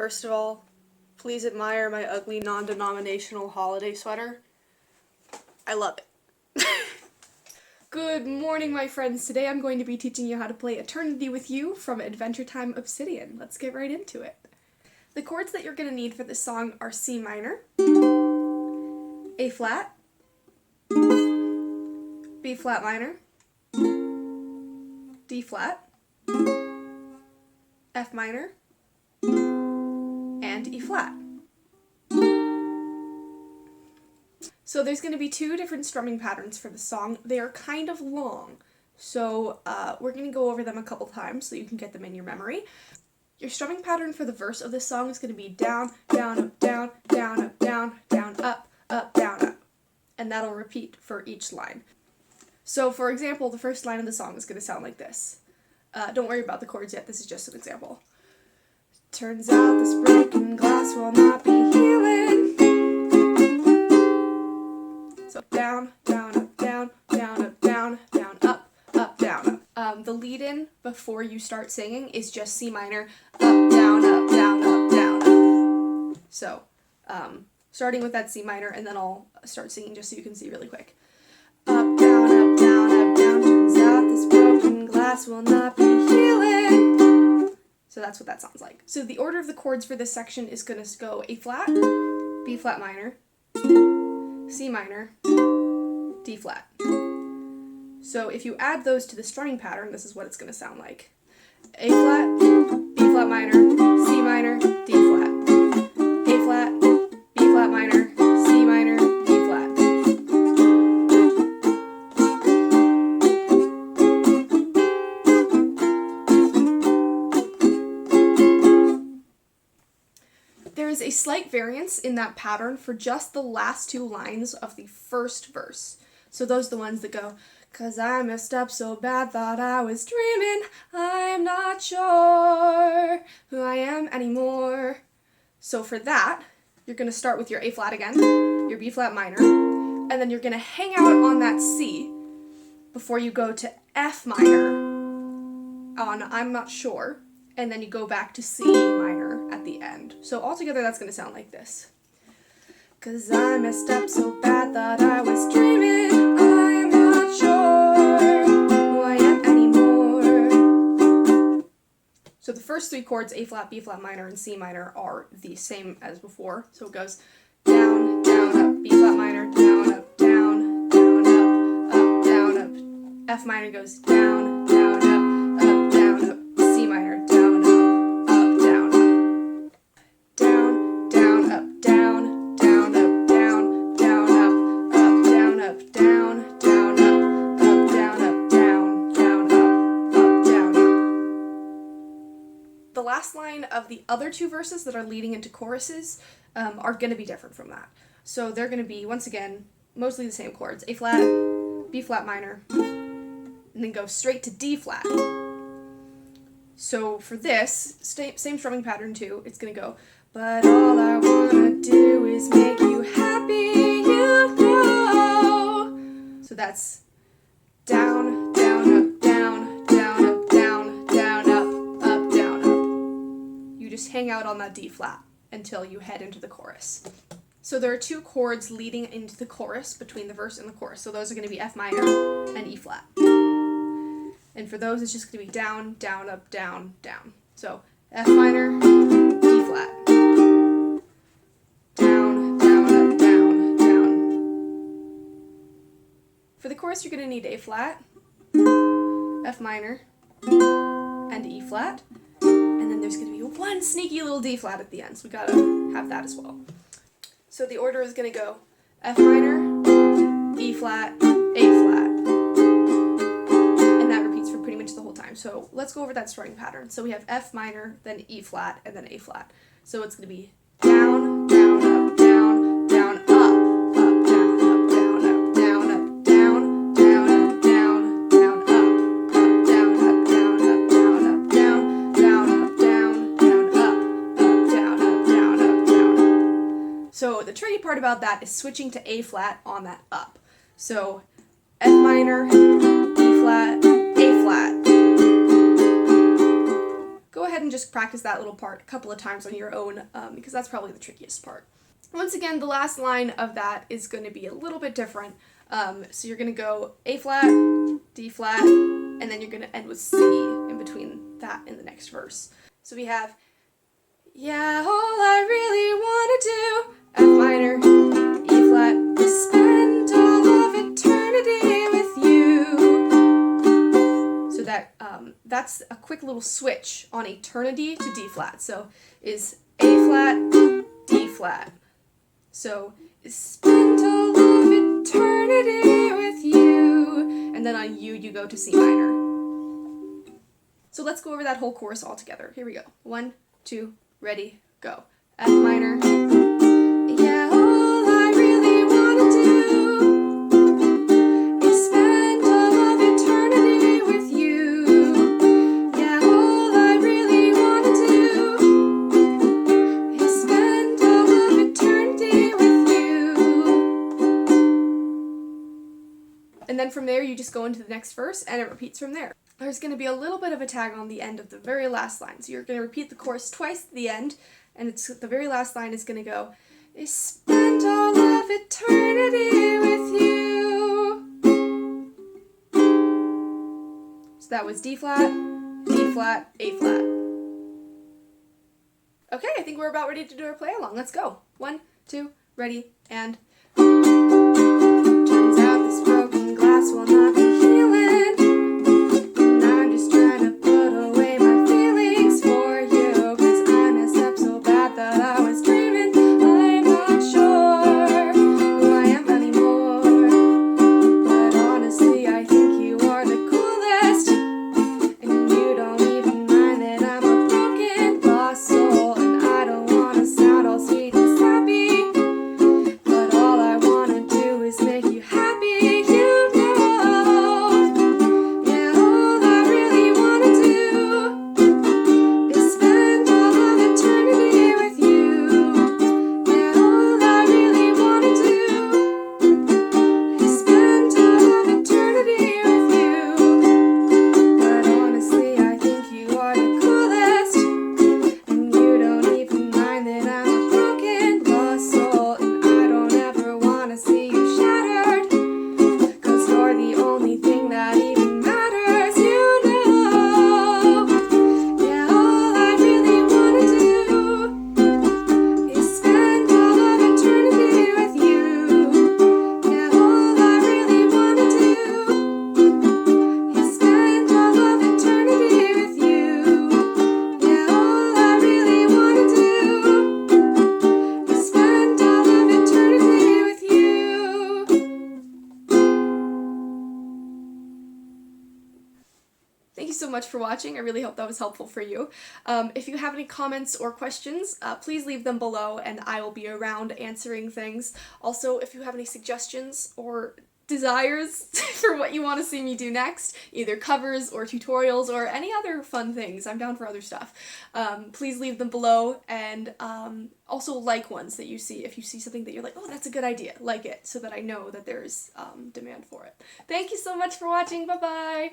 First of all, please admire my ugly non-denominational holiday sweater. I love it. Good morning, my friends. Today I'm going to be teaching you how to play Eternity with You from Adventure Time Obsidian. Let's get right into it. The chords that you're going to need for this song are C minor, A flat, B flat minor, D flat, F minor, and E flat. So there's going to be two different strumming patterns for the song. They are kind of long, so we're going to go over them a couple times so you can get them in your memory. Your strumming pattern for the verse of this song is going to be down, down, up, down, down, up, down, down, up, down, up. And that'll repeat for each line. So for example, the first line of the song is going to sound like this. Don't worry about the chords yet, this is just an example. Turns out this broken glass will not be healing. So down, down, up, down, down, up, down, down, up, down, up. The lead-in before you start singing is just C minor, up, down, up, down, up, down, up. So, starting with that C minor, and then I'll start singing just so you can see really quick. Up, down, up, down, up, down, turns out this broken glass will not be healing. So that's what that sounds like. So the order of the chords for this section is going to go A flat, B flat minor, C minor, D flat. So if you add those to the strumming pattern, this is what it's going to sound like. A flat, B flat minor, C minor, D flat. A flat, B flat minor, C minor, D flat. There is a slight variance in that pattern for just the last two lines of the first verse. So those are the ones that go, 'cause I messed up so bad, thought I was dreaming, I'm not sure who I am anymore. So for that, you're going to start with your A flat again, your B flat minor, and then you're going to hang out on that C before you go to F minor on I'm not sure, and then you go back to C minor at the end. So altogether that's going to sound like this. 'Cause I messed up so bad, thought I was dreaming, I am not sure who I am anymore. So the first three chords, A flat, B flat minor, and C minor, are the same as before. So it goes down, down, up, B flat minor, down, up, down, down, up, down, up. F minor goes down, down, up, down, up. C minor, down, up, down, up. Down, down, up, down, down, up, down, down, up, down, up, down, down, up, down, up, down, down, up, down, up. The last line of the other two verses that are leading into choruses are going to be different from that. So they're going to be, once again, mostly the same chords. A flat, B flat minor, and then go straight to D flat. So for this, same strumming pattern too, it's going to go, but all I wanna do is make you happy, you know. So that's down, down, up, down, down, up, down, down, up, down, up. You just hang out on that D flat until you head into the chorus. So there are two chords leading into the chorus between the verse and the chorus. So those are going to be F minor and E flat. And for those, it's just going to be down, down, up, down, down. So F minor, E flat. Down, down, up, down, down. For the chorus, you're going to need A flat, F minor, and E flat. And then there's going to be one sneaky little D flat at the end. So we got to have that as well. So the order is going to go F minor, E flat, A flat. For pretty much the whole time. So let's go over that strumming pattern. So we have F minor, then E flat, and then A flat. So it's going to be down, down, up, down, down, up, down, up, down, up, down, up, down, down, up, down, down, up, down, up, down, up, down, up, down, down, up, down, down, up, down, up, down, up, down. So the tricky part about that is switching to A flat on that up. So F minor, E flat, A flat. go ahead and just practice that little part a couple of times on your own, because that's probably the trickiest part. Once again, the last line of that is going to be a little bit different. So you're going to go A flat, D flat, and then you're going to end with C in between that and the next verse. So we have, yeah, all I really want to do, F minor, E flat, is spend all of eternity with you. So that's a quick little switch on eternity to D flat. So is A flat, D flat. So is spend all of eternity with you. And then on U, you go to C minor. So let's go over that whole chorus all together. Here we go. 1, 2, ready, go. F minor. Yeah, all I really want to do is spend all of eternity with you. Yeah, all I really want to do is spend all of eternity with you. And then from there, you just go into the next verse, and it repeats from there. There's going to be a little bit of a tag on the end of the very last line. So you're going to repeat the chorus twice at the end, and the very last line is going to go, is spend all of eternity with you. So that was D flat, D flat, A flat. Okay, I think we're about ready to do our play along. Let's go. 1, 2, ready, and turns out this broken glass will not be healing. Thank you so much for watching. I really hope that was helpful for you. If you have any comments or questions, please leave them below and I will be around answering things. Also, if you have any suggestions or desires for what you want to see me do next, either covers or tutorials or any other fun things, I'm down for other stuff. Please leave them below, and also like ones that you see. If you see something that you're like, oh, that's a good idea, like it, so that I know that there's demand for it. Thank you so much for watching. Bye-bye!